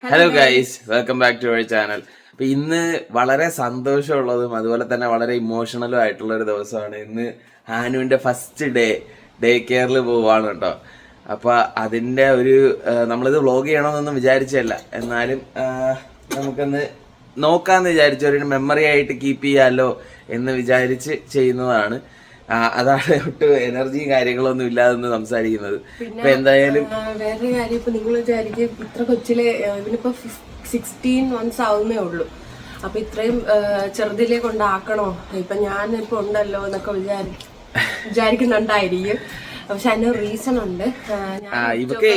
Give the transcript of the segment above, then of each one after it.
Hello guys, welcome back to our channel. അപ്പൊ ഇന്ന് വളരെ സന്തോഷമുള്ളതും അതുപോലെ തന്നെ വളരെ ഇമോഷണലും ആയിട്ടുള്ള ഒരു ദിവസമാണ്. ഇന്ന് ഹാനുവിന്റെ ഫസ്റ്റ് ഡേ കെയറിൽ പോവാണ് കേട്ടോ. അപ്പൊ അതിന്റെ ഒരു നമ്മളിത് വ്ളോഗ് ചെയ്യണമെന്നൊന്നും വിചാരിച്ചല്ല, എന്നാലും നമുക്കൊന്ന് നോക്കാന്ന് വിചാരിച്ചു, ഒരു മെമ്മറി ആയിട്ട് കീപ്പ് ചെയ്യാലോ എന്ന് വിചാരിച്ച് ചെയ്യുന്നതാണ്. അതാണ് ഒട്ടും എനർജിയും കാര്യങ്ങളൊന്നും ഇല്ലാതെ സംസാരിക്കുന്നത്. ഇപ്പൊ എന്തായാലും വേറൊരു കാര്യം, ഇപ്പൊ നിങ്ങൾ വിചാരിക്കും ഇത്ര കൊച്ചിലെ ഇവനിപ്പോ 16 months ആവുന്നേ ഉള്ളൂ, അപ്പൊ ഇത്രയും ചെറുതിലെ കൊണ്ടാക്കണോ, ഇപ്പൊ ഞാനിപ്പോ ഉണ്ടല്ലോ എന്നൊക്കെ വിചാരിക്കുന്നുണ്ടായിരിക്കും. പക്ഷെ അതിന് റീസൺ ഉണ്ട്. ഇവക്ക്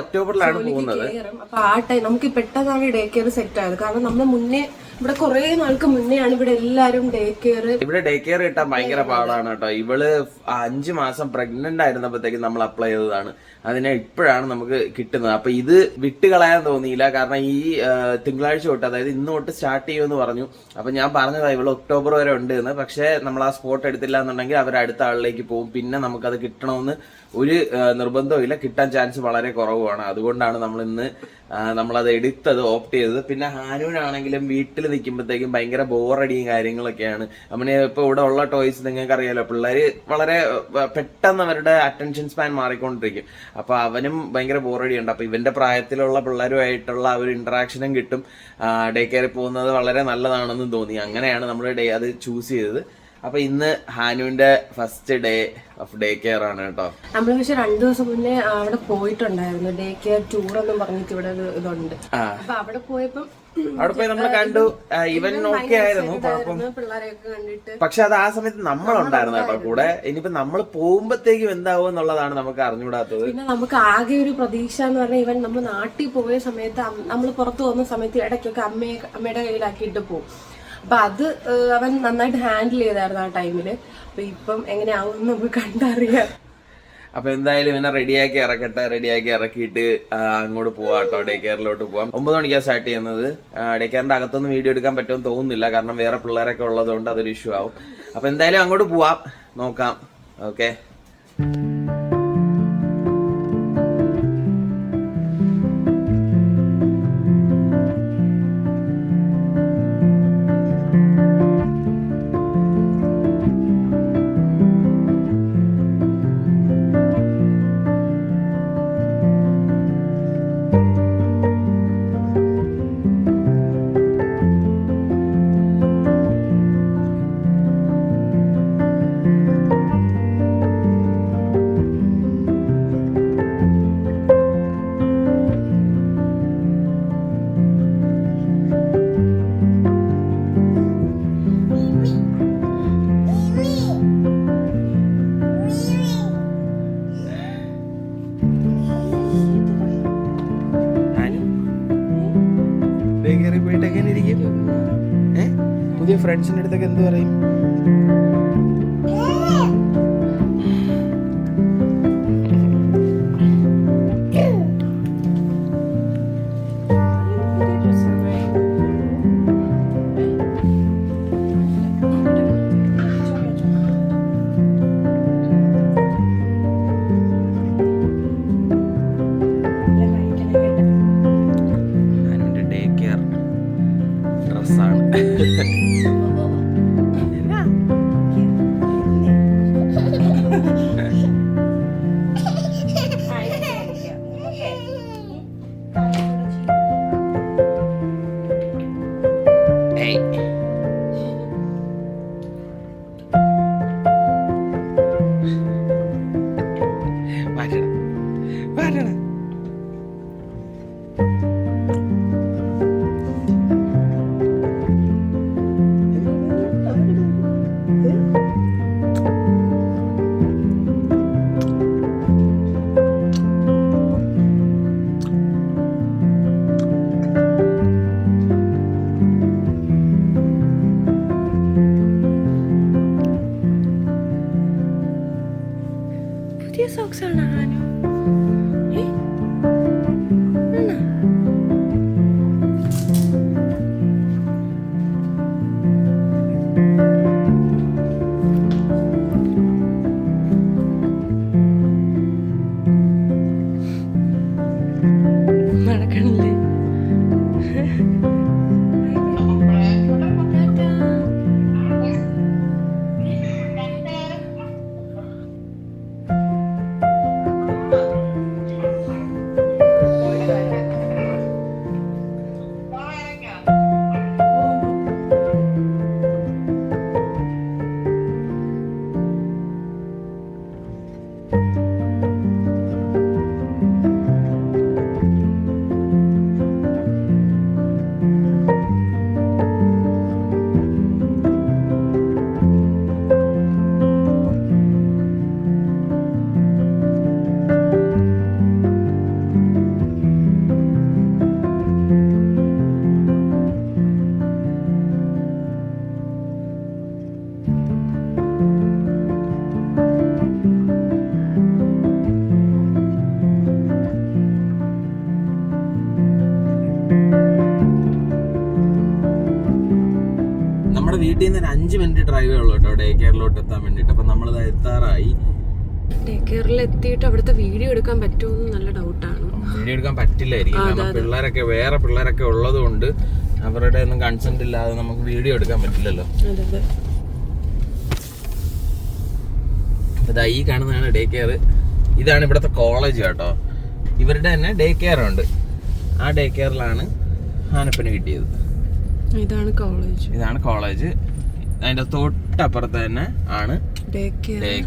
ഒക്ടോബറിലാണ് പോകുന്നത്. അപ്പൊ ആ ടൈം നമുക്ക് പെട്ടെന്നാണ് ഡേ കെയർ സെറ്റ് ആയത്. കാരണം നമ്മൾ മുന്നേ ഇവിടെ കുറെ നാൾക്ക് മുന്നെയാണ് ഇവിടെ എല്ലാരും ഡേ കെയർ കിട്ടാൻ ഭയങ്കര പാടാണ് കേട്ടോ. ഇവള് 5 മാസം പ്രഗ്നന്റ് ആയിരുന്നപ്പോഴത്തേക്കും നമ്മൾ അപ്ലൈ ചെയ്തതാണ്. അതിനെ ഇപ്പോഴാണ് നമുക്ക് കിട്ടുന്നത്. അപ്പൊ ഇത് വിട്ടുകളയാൻ തോന്നിയില്ല. കാരണം ഈ തിങ്കളാഴ്ച തൊട്ട്, അതായത് ഇന്ന് തൊട്ട് സ്റ്റാർട്ട് ചെയ്യുമെന്ന് പറഞ്ഞു. അപ്പൊ ഞാൻ പറഞ്ഞതാ ഇവള് ഒക്ടോബർ വരെ ഉണ്ട് എന്ന്. പക്ഷെ നമ്മൾ ആ സ്പോട്ട് എടുത്തില്ല എന്നുണ്ടെങ്കിൽ അവർ അടുത്ത ആളിലേക്ക് പോകും. പിന്നെ നമുക്കത് കിട്ടണമെന്ന് ഒരു നിർബന്ധവും കിട്ടാൻ ചാൻസ് വളരെ കുറവാണ്. അതുകൊണ്ടാണ് നമ്മളത് എടുത്തത്, ഓപ്റ്റ് ചെയ്തത്. പിന്നെ ഹാനുവിനാണെങ്കിലും വീട്ടിൽ നിൽക്കുമ്പോഴത്തേക്കും ഭയങ്കര ബോറടിയും കാര്യങ്ങളൊക്കെയാണ്. അവന് ഇപ്പൊ ഇവിടെ ഉള്ള ടോയ്സ് നിങ്ങൾക്ക് അറിയാലോ, പിള്ളേര് വളരെ പെട്ടെന്ന് അവരുടെ അറ്റൻഷൻ സ്പാൻ മാറിക്കൊണ്ടിരിക്കും. അപ്പൊ അവനും ഭയങ്കര ബോറടിയുണ്ട്. അപ്പൊ ഇവന്റെ പ്രായത്തിലുള്ള പിള്ളേരുമായിട്ടുള്ള ഒരു ഇന്ററാക്ഷനും കിട്ടും. ഡേ കെയറിൽ പോകുന്നത് വളരെ നല്ലതാണെന്നും തോന്നി. അങ്ങനെയാണ് നമ്മൾ അത് ചൂസ് ചെയ്തത്. അപ്പൊ ഇന്ന് ഹാനുവിന്റെ first day of day care ആണ് കേട്ടോ. നമ്മള് പക്ഷെ 2 ദിവസം മുന്നേ അവിടെ പോയിട്ടുണ്ടായിരുന്നു. ഡേ കെയർ ടൂർ എന്നും പറഞ്ഞിട്ട് ഇവിടെ ഇതുണ്ട്. അപ്പൊ അവിടെ പോയി നമ്മൾ കണ്ടു. ഇവൻ ഓക്കെ ആയിരുന്നു, പിള്ളേരെയൊക്കെ കണ്ടിട്ട്. പക്ഷെ അത് ആ സമയത്ത് നമ്മളുണ്ടായിരുന്നു കേട്ടോ കൂടെ. ഇനിയിപ്പോ നമ്മൾ പോകുമ്പോഴത്തേക്കും എന്താവും എന്നുള്ളതാണ് നമുക്ക് അറിഞ്ഞുകൂടാത്തത്. പിന്നെ നമുക്ക് ആകെ ഒരു പ്രതീക്ഷ എന്ന് പറഞ്ഞാൽ, ഇവൻ നമ്മൾ നാട്ടിൽ പോയ സമയത്ത് നമ്മൾ പുറത്തു പോകുന്ന സമയത്ത് ഇടയ്ക്കൊക്കെ അമ്മയുടെ കയ്യിലാക്കിയിട്ട് പോകും. അപ്പൊ അത് അവൻ നന്നായിട്ട് ഹാൻഡിൽ ചെയ്തായിരുന്നു ആ ടൈമില്. അപ്പൊ ഇപ്പം എങ്ങനെയാവും നമുക്ക് കണ്ടറിയാം. അപ്പൊ എന്തായാലും ഇവനെ റെഡിയാക്കി ഇറക്കിയിട്ട് അങ്ങോട്ട് പോവാം കേട്ടോ. ഡേ കെയറിലോട്ട് പോവാം. 9 മണിക്കാണ് സ്റ്റാർട്ട് ചെയ്യുന്നത്. ഡേ കെയറിന്റെ അകത്തൊന്നും വീഡിയോ എടുക്കാൻ പറ്റുമെന്ന് തോന്നുന്നില്ല, കാരണം വേറെ പിള്ളേരൊക്കെ ഉള്ളതുകൊണ്ട് അതൊരു ഇഷ്യൂ ആവും. അപ്പൊ എന്തായാലും അങ്ങോട്ട് പോവാം, നോക്കാം. ഓക്കെ. പുതിയ ഫ്രണ്ട്സിന്റെ അടുത്തൊക്കെ എന്ത് പറയും? ഡേ കെയർ ഡ്രസ്സാണ്. നമ്മുടെ വീട്ടിൽ നിന്ന് 5 മിനിറ്റ് ഡ്രൈവേ ഉള്ളൂ കേട്ടോ ഡേ കെയറിലോട്ട് എത്താൻ വേണ്ടിട്ട്. അപ്പൊ നമ്മളിത് എത്താറായി. ഡേ കെയറിൽ എത്തിയിട്ട് അവിടുത്തെ വീഡിയോ എടുക്കാൻ പറ്റുമെന്ന് നല്ല ഡൗട്ടാണ്. വീഡിയോ എടുക്കാൻ പറ്റില്ലായിരിക്കും, കാരണം വേറെ പിള്ളേരൊക്കെ ഉള്ളത് കൊണ്ട് അവരുടെ ഒന്നും കൺസെന്റ് ഇല്ലാതെ നമുക്ക് വീഡിയോ എടുക്കാൻ പറ്റില്ലല്ലോ. ഇതാ ഈ കാണുന്നതാണ് ഡേ കെയർ. ഇതാണ് ഇവിടുത്തെ കോളേജ് കേട്ടോ. ഇവരുടെ തന്നെ ഡേ കെയർ ഉണ്ട്. ആ ഡേ കെയറിലാണ് ആനപ്പന് കിട്ടിയത്. ഇതാണ് കോളേജ്. അതിന്റെ തൊട്ടപ്പുറത്ത് തന്നെ ആണ് ഡേ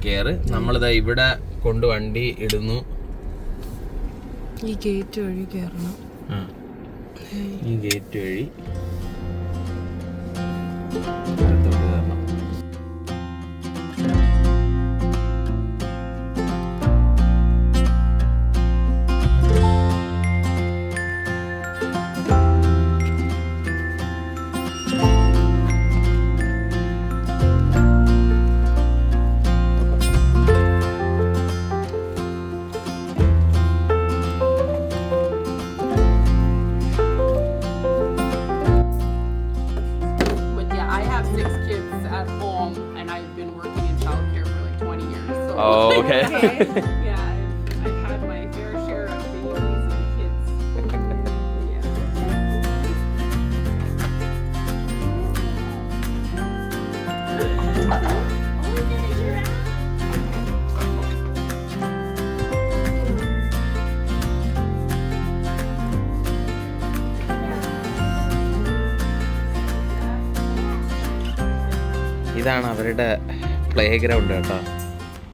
കെയർ. നമ്മളിതാ ഇവിടെ കൊണ്ട് വണ്ടി ഇടുന്നു. ഈ ഗേറ്റ് വഴി കയറണം. ഈ ഗേറ്റ് വഴി Okay. Yeah, I've had my fair share of babies and kids. ഇതാണ് അവരുടെ പ്ലേ ഗ്രൗണ്ട് കേട്ടോ.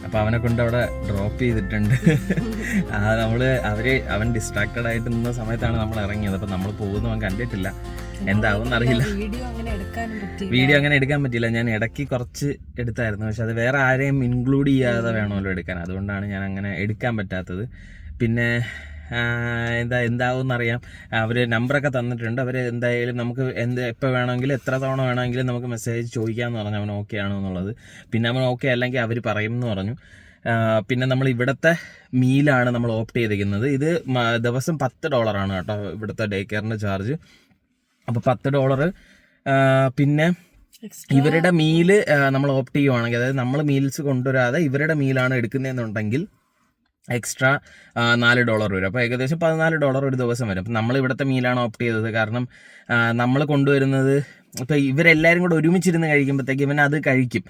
അപ്പോൾ അവനെ കൊണ്ട് അവിടെ ഡ്രോപ്പ് ചെയ്തിട്ടുണ്ട്. അവൻ ഡിസ്ട്രാക്റ്റഡ് ആയിട്ട് നിന്ന സമയത്താണ് നമ്മൾ ഇറങ്ങിയത്. അപ്പോൾ നമ്മൾ പോകുന്നു അവൻ കണ്ടിട്ടില്ല, എന്താവും അറിയില്ല. വീഡിയോ അങ്ങനെ എടുക്കാൻ പറ്റില്ല. ഞാൻ ഇടയ്ക്ക് കുറച്ച് എടുത്തായിരുന്നു, പക്ഷെ അത് വേറെ ആരെയും ഇൻക്ലൂഡ് ചെയ്യാതെ വേണമല്ലോ എടുക്കാൻ. അതുകൊണ്ടാണ് ഞാൻ അങ്ങനെ എടുക്കാൻ പറ്റാത്തത്. പിന്നെ എന്താവും എന്നറിയാം. അവർ നമ്പറൊക്കെ തന്നിട്ടുണ്ട്. അവർ എന്തായാലും നമുക്ക് എപ്പോൾ വേണമെങ്കിലും എത്ര തവണ വേണമെങ്കിലും നമുക്ക് മെസ്സേജ് ചോദിക്കാമെന്ന് പറഞ്ഞു അവൻ ഓക്കെ ആണോ എന്നുള്ളത്. പിന്നെ അവൻ ഓക്കെ അല്ലെങ്കിൽ അവർ പറയും എന്ന് പറഞ്ഞു. പിന്നെ നമ്മൾ ഇവിടുത്തെ മീലാണ് നമ്മൾ ഓപ്റ്റ് ചെയ്തിരിക്കുന്നത്. ഇത് ദിവസം $10 കേട്ടോ ഇവിടുത്തെ ഡേ കെയറിൻ്റെ ചാർജ്. അപ്പോൾ $10. പിന്നെ ഇവരുടെ മീല് നമ്മൾ ഓപ്റ്റ് ചെയ്യുവാണെങ്കിൽ, അതായത് നമ്മൾ മീൽസ് കൊണ്ടുവരാതെ ഇവരുടെ മീലാണ് എടുക്കുന്നതെന്നുണ്ടെങ്കിൽ എക്സ്ട്രാ $4 വരും. അപ്പോൾ ഏകദേശം $14 ഒരു ദിവസം വരും. അപ്പം നമ്മൾ ഇവിടുത്തെ മീലാണ് ഓപ്റ്റ് ചെയ്തത്. കാരണം നമ്മൾ കൊണ്ടുവരുന്നത് ഇപ്പോൾ ഇവരെല്ലാവരും കൂടെ ഒരുമിച്ചിരുന്ന് കഴിക്കുമ്പോഴത്തേക്ക് ഇവൻ അത് കഴിക്കും.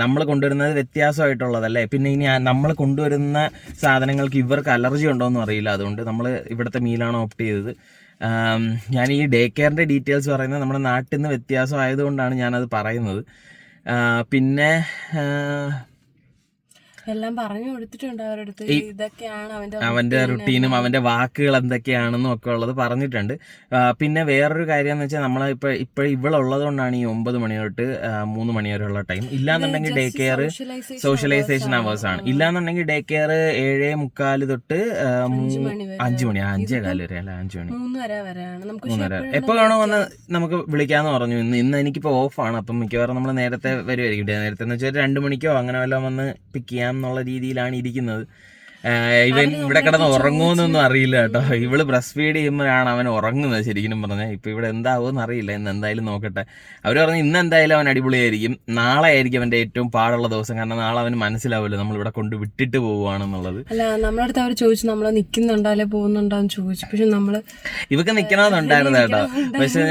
നമ്മൾ കൊണ്ടുവരുന്നത് വ്യത്യാസമായിട്ടുള്ളതല്ലേ. പിന്നെ ഇനി നമ്മൾ കൊണ്ടുവരുന്ന സാധനങ്ങൾക്ക് ഇവർക്ക് അലർജി ഉണ്ടോയെന്നും അറിയില്ല. അതുകൊണ്ട് നമ്മൾ ഇവിടുത്തെ മീലാണ് ഓപ്റ്റ് ചെയ്തത്. ഞാൻ ഈ ഡേ കെയറിൻ്റെ ഡീറ്റെയിൽസ് പറയുന്നത് നമ്മുടെ നാട്ടിൽ നിന്ന് വ്യത്യാസമായതുകൊണ്ടാണ് ഞാനത് പറയുന്നത്. പിന്നെ എല്ലാം പറഞ്ഞു കൊടുത്തിട്ടുണ്ട് അവരുടെ അടുത്ത്. ഇതൊക്കെയാണ് അവന്റെ റുട്ടീനും അവന്റെ വാക്കുകൾ എന്തൊക്കെയാണെന്നും ഒക്കെ ഉള്ളത് പറഞ്ഞിട്ടുണ്ട്. പിന്നെ വേറൊരു കാര്യം എന്ന് വെച്ചാൽ ഇപ്പോൾ ഇവളുള്ളത് കൊണ്ടാണ് ഈ 9 മണി തൊട്ട് 3 മണി വരെയുള്ള ടൈം. ഇല്ലാന്നുണ്ടെങ്കിൽ ഡേ കെയർ സോഷ്യലൈസേഷൻ അവേഴ്സ് ആണ്. ഇല്ലാന്നുണ്ടെങ്കിൽ ഡേ കെയർ 7:45 തൊട്ട് 5 മണി 5:15 വരെ അല്ല 5 മണി 3 വരെ എപ്പോൾ വേണോ വന്ന് നമുക്ക് വിളിക്കാന്ന് പറഞ്ഞു. ഇന്ന് എനിക്കിപ്പോൾ ഓഫാണ്. അപ്പം മിക്കവാറും നമ്മൾ നേരത്തെ വരുമായിരിക്കും. നേരത്തെ എന്ന് വെച്ചാൽ 2 മണിക്കോ അങ്ങനെ വല്ലതും വന്ന് പിക്ക് ചെയ്യാം എന്നുള്ള രീതിയിലാണ് ഇരിക്കുന്നത്. ഇവൻ ഇവിടെ കിടന്ന് ഉറങ്ങുമെന്നൊന്നും അറിയില്ല കേട്ടോ. ഇവള് ബ്രസ്റ്റ് ഫീഡ് ചെയ്യുമ്പോഴാണ് അവൻ ഉറങ്ങുന്നത് ശരിക്കും പറഞ്ഞാൽ. ഇപ്പൊ ഇവിടെ എന്താവുമെന്ന് അറിയില്ല. ഇന്ന് എന്തായാലും നോക്കട്ടെ. അവർ പറഞ്ഞു ഇന്ന് എന്തായാലും അവൻ അടിപൊളിയായിരിക്കും. നാളെ ആയിരിക്കും അവന്റെ ഏറ്റവും പാടുള്ള ദിവസം. കാരണം നാളെ അവന് മനസ്സിലാവില്ല നമ്മൾ ഇവിടെ കൊണ്ട് വിട്ടിട്ട് പോവുകയാണെന്നുള്ളത്. അല്ല, നമ്മുടെ അടുത്ത് അവർ ചോദിച്ചു നമ്മൾ നിൽക്കുന്നുണ്ടോ പോകുന്നുണ്ടോന്ന് ചോദിച്ചു. പക്ഷെ നമ്മള് ഇവക്ക് നിൽക്കണമെന്നുണ്ടായിരുന്നു കേട്ടോ. പക്ഷെ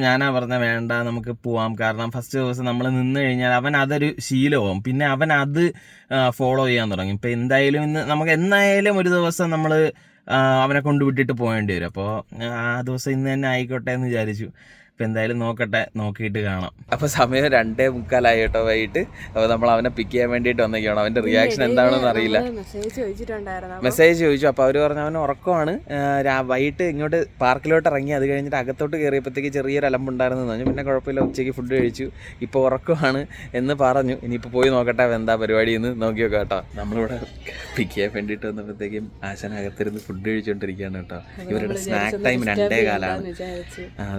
ഞാനാ പറഞ്ഞ വേണ്ട നമുക്ക് പോവാം. കാരണം ഫസ്റ്റ് ദിവസം നമ്മൾ നിന്ന് കഴിഞ്ഞാൽ അവൻ അതൊരു ശീലമാവും. പിന്നെ അവൻ അത് ഫോളോ ചെയ്യാൻ തുടങ്ങി. ഇപ്പം എന്തായാലും ഇന്ന് നമുക്ക് എന്നായാലും ഒരു ദിവസം നമ്മൾ അവനെ കൊണ്ടുവിട്ടിട്ട് പോകേണ്ടി വരും. അപ്പോൾ ആ ദിവസം ഇന്ന് തന്നെ ആയിക്കോട്ടെ എന്ന് വിചാരിച്ചു. അപ്പം എന്തായാലും നോക്കിയിട്ട് കാണാം. അപ്പോൾ സമയം 2:45 കേട്ടോ വൈകിട്ട്. അപ്പോൾ നമ്മൾ അവനെ പിക്ക് ചെയ്യാൻ വേണ്ടിയിട്ട് വന്നേക്കാണ്. അവൻ്റെ റിയാക്ഷൻ എന്താണെന്ന് അറിയില്ല. മെസ്സേജ് ചോദിച്ചു. അപ്പോൾ അവർ പറഞ്ഞു അവൻ ഉറക്കമാണ്. വൈകിട്ട് ഇങ്ങോട്ട് പാർക്കിലോട്ട് ഇറങ്ങി. അത് കഴിഞ്ഞിട്ട് അകത്തോട്ട് കയറിയപ്പോഴത്തേക്ക് ചെറിയൊരു അലമ്പുണ്ടായിരുന്നു പറഞ്ഞു. പിന്നെ കുഴപ്പമില്ല, ഉച്ചയ്ക്ക് ഫുഡ് കഴിച്ചു, ഇപ്പോൾ ഉറക്കമാണ് എന്ന് പറഞ്ഞു. ഇനിയിപ്പോൾ പോയി നോക്കട്ടെ എന്താ പരിപാടി എന്ന് നോക്കി നോക്കാം കേട്ടോ. നമ്മളിവിടെ പിക്ക് ചെയ്യാൻ വേണ്ടിയിട്ട് വന്നപ്പോഴത്തേക്കും ആശാനകത്തിരുന്ന് ഫുഡ് കഴിച്ചുകൊണ്ടിരിക്കുകയാണ് കേട്ടോ. ഇവരുടെ സ്നാക്ക് ടൈം 2:15.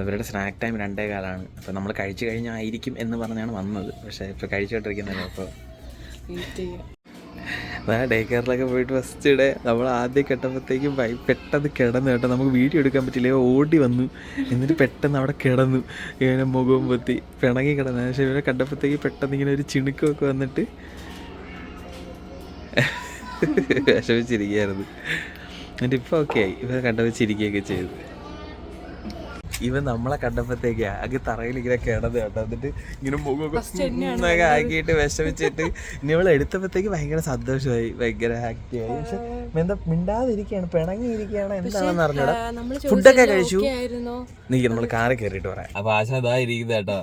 ഇവരുടെ സ്നാക്ക് ടൈം 2:15. അപ്പോൾ നമ്മൾ കഴിച്ചു കഴിഞ്ഞായിരിക്കും എന്ന് പറഞ്ഞാണ് വന്നത്. പക്ഷേ ഇപ്പോൾ കഴിച്ചുകൊണ്ടിരിക്കുന്നത്. അപ്പോൾ ഡേ കെയറിലൊക്കെ പോയിട്ട് ഫസ്റ്റ് ഡേ നമ്മൾ ആദ്യം കെട്ടപ്പോഴത്തേക്കും പെട്ടെന്ന് കിടന്നു കേട്ടോ. നമുക്ക് വീഡിയോ എടുക്കാൻ പറ്റില്ല, ഓടി വന്നു. എന്നിട്ട് പെട്ടെന്ന് അവിടെ കിടന്നു, ഇങ്ങനെ മുഖവും പൊത്തി പിണങ്ങി കിടന്നു. പക്ഷേ ഇവരെ കണ്ടപ്പോഴത്തേക്ക് പെട്ടെന്ന് ഇങ്ങനെ ഒരു ചിണുക്കമൊക്കെ വന്നിട്ട് വിഷമിച്ചിരിക്കുകയായിരുന്നു. എന്നിട്ട് ഇപ്പോൾ ഓക്കെ ആയി, ഇവരെ കണ്ടപ്പോൾ ചിരിക്കുകയൊക്കെ ചെയ്തു. ഇവൻ നമ്മളെ കണ്ടപ്പോഴത്തേക്ക് ആകെ തറയിൽ ഇങ്ങനെ കിടന്നു കേട്ടോ. എന്നിട്ട് ഇങ്ങനെ മുഖമൊക്കെ ആക്കിയിട്ട് വിഷമിച്ചിട്ട് ഇനി ഇവളെ എടുത്തപ്പോഴത്തേക്ക് ഭയങ്കര സന്തോഷമായി, ഭയങ്കര ആക്റ്റീവായി. പക്ഷെ എന്താ മിണ്ടാതിരിക്കുകയാണ്, പിണങ്ങിയിരിക്കുകയാണ്, എന്താണെന്ന് അറിഞ്ഞൂടാ. ഫുഡൊക്കെ കഴിച്ചു. നീ നമ്മൾ കാറിൽ കയറിയിട്ട് പറയാം. അപ്പൊ ആശ ഇതാ ഇരിക്കുന്നത് കേട്ടോ.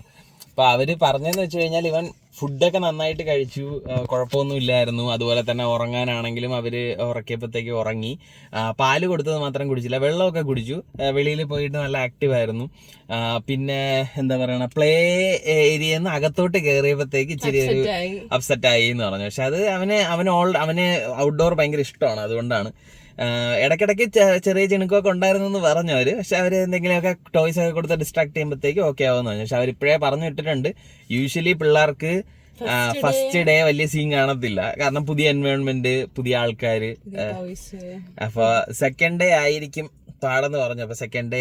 അപ്പൊ അവര് പറഞ്ഞെന്ന് വെച്ച് കഴിഞ്ഞാൽ ഇവൻ ഫുഡൊക്കെ നന്നായിട്ട് കഴിച്ചു, കുഴപ്പമൊന്നും ഇല്ലായിരുന്നു. അതുപോലെ തന്നെ ഉറങ്ങാനാണെങ്കിലും അവര് ഉറക്കിയപ്പോഴത്തേക്ക് ഉറങ്ങി. പാല് കൊടുത്തത് മാത്രം കുടിച്ചില്ല, വെള്ളമൊക്കെ കുടിച്ചു. വെളിയിൽ പോയിട്ട് നല്ല ആക്റ്റീവ് ആയിരുന്നു. പിന്നെ എന്താ പറയണ, പ്ലേ ഏരിയയിൽ നിന്ന് അകത്തോട്ട് കയറിയപ്പോഴത്തേക്ക് ഇച്ചിരി ഒരു അപ്സെറ്റ് ആയി എന്ന് പറഞ്ഞു. പക്ഷെ അത് അവന് ഔട്ട്ഡോർ ഭയങ്കര ഇഷ്ടമാണ്, അതുകൊണ്ടാണ്. ഇടയ്ക്കിടയ്ക്ക് ചെറിയ ചിണുക്കൊക്കെ ഉണ്ടായിരുന്നു എന്ന് പറഞ്ഞു അവര്. പക്ഷെ അവര് എന്തെങ്കിലുമൊക്കെ ടോയ്സ് ഒക്കെ കൊടുത്ത് ഡിസ്ട്രാക്ട് ചെയ്യുമ്പോഴത്തേക്ക് ഓക്കെ ആവുമെന്ന് പറഞ്ഞു. പക്ഷെ അവരിപ്പോഴേ പറഞ്ഞു ഇട്ടിട്ടുണ്ട്, യൂഷ്വലി പിള്ളേർക്ക് ഫസ്റ്റ് ഡേ വലിയ സീൻ കാണത്തില്ല, കാരണം പുതിയ എൻവയോൺമെന്റ്, പുതിയ ആൾക്കാര്. അപ്പൊ സെക്കൻഡ് ഡേ ആയിരിക്കും പാടെന്ന് പറഞ്ഞു. അപ്പൊ സെക്കൻഡ് ഡേ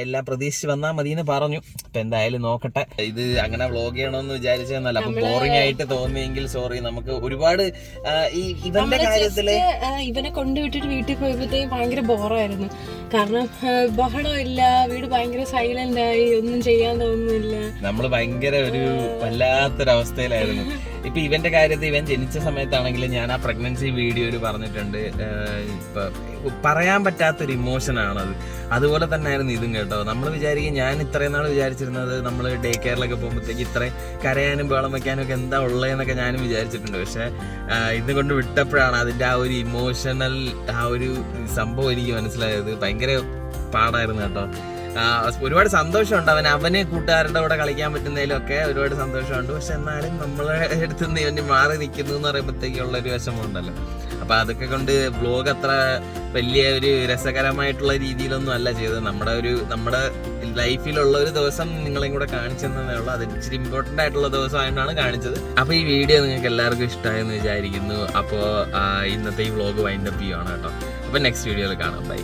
എല്ലാം പ്രതീക്ഷിച്ച് വന്നാൽ മതി എന്ന് പറഞ്ഞു. അപ്പൊ എന്തായാലും നോക്കട്ടെ. ഇത് അങ്ങനെ വ്ലോഗ് ചെയ്യണമെന്ന് വിചാരിച്ചതെന്നല്ല, അപ്പൊ ബോറിംഗ് ആയിട്ട് തോന്നിയെങ്കിൽ സോറി. നമുക്ക് ഒരുപാട് ഈ ഇവന്റെ കാര്യത്തില് ഇവനെ കൊണ്ടുവിട്ടിട്ട് വീട്ടിൽ പോയപ്പോഴത്തേക്കും ഭയങ്കര ബോറായിരുന്നു. കാരണം ബഹളം ഇല്ല, വീട് ഭയങ്കര സൈലന്റ് ആയി, ഒന്നും ചെയ്യാൻ തോന്നുന്നില്ല. നമ്മള് ഭയങ്കര ഒരു വല്ലാത്തൊരവസ്ഥയിലായിരുന്നു. ഇപ്പൊ ഇവന്റെ കാര്യത്തിൽ ഇവൻ ജനിച്ച സമയത്താണെങ്കിലും ഞാൻ ആ പ്രഗ്നൻസി വീഡിയോയിൽ പറഞ്ഞിട്ടുണ്ട്, ഇപ്പൊ പറയാൻ പറ്റാത്തൊരു ഇമോഷൻ ആണത്. അതുപോലെ തന്നെ ആയിരുന്നു ഇതും കേട്ടോ. നമ്മൾ വിചാരിക്കും, ഞാൻ ഇത്രയും നാൾ വിചാരിച്ചിരുന്നത് നമ്മൾ ഡേ കെയറിലൊക്കെ പോകുമ്പോഴത്തേക്ക് ഇത്രയും കരയാനും ബഹളം വെക്കാനും ഒക്കെ എന്താ ഉള്ളതെന്നൊക്കെ ഞാനും വിചാരിച്ചിട്ടുണ്ട്. പക്ഷെ ഇത് കൊണ്ട് വിട്ടപ്പോഴാണ് അതിന്റെ ആ ഒരു ഇമോഷണൽ ആ ഒരു സംഭവം എനിക്ക് മനസ്സിലായത്. ഭയങ്കര പാടായിരുന്നു കേട്ടോ. ഒരുപാട് സന്തോഷമുണ്ട് അവന് കൂട്ടുകാരുടെ കൂടെ കളിക്കാൻ പറ്റുന്നതിലൊക്കെ ഒരുപാട് സന്തോഷമുണ്ട്. പക്ഷെ എന്നാലും നമ്മളെ അടുത്തുനിന്ന് ഇവന് മാറി നിൽക്കുന്നു എന്ന് പറയുമ്പോഴത്തേക്കുള്ള ഒരു വിഷമമുണ്ടല്ലോ. അപ്പൊ അതൊക്കെ കൊണ്ട് വ്ലോഗ് അത്ര വലിയ ഒരു രസകരമായിട്ടുള്ള രീതിയിലൊന്നും അല്ല ചെയ്തത്. നമ്മുടെ ലൈഫിലുള്ള ഒരു ദിവസം നിങ്ങളെയും കൂടെ കാണിച്ചെന്നേ ഉള്ളൂ. അത് ഇച്ചിരി ഇമ്പോർട്ടന്റ് ആയിട്ടുള്ള ദിവസമായിട്ടാണ് കാണിച്ചത്. അപ്പൊ ഈ വീഡിയോ നിങ്ങൾക്ക് എല്ലാവർക്കും ഇഷ്ടമായെന്ന് വിചാരിക്കുന്നു. അപ്പോൾ ഇന്നത്തെ ഈ വ്ലോഗ് വൈൻഡപ്പ് ചെയ്യുവാണ് കേട്ടോ. അപ്പൊ നെക്സ്റ്റ് വീഡിയോയിൽ കാണാം. ബൈ.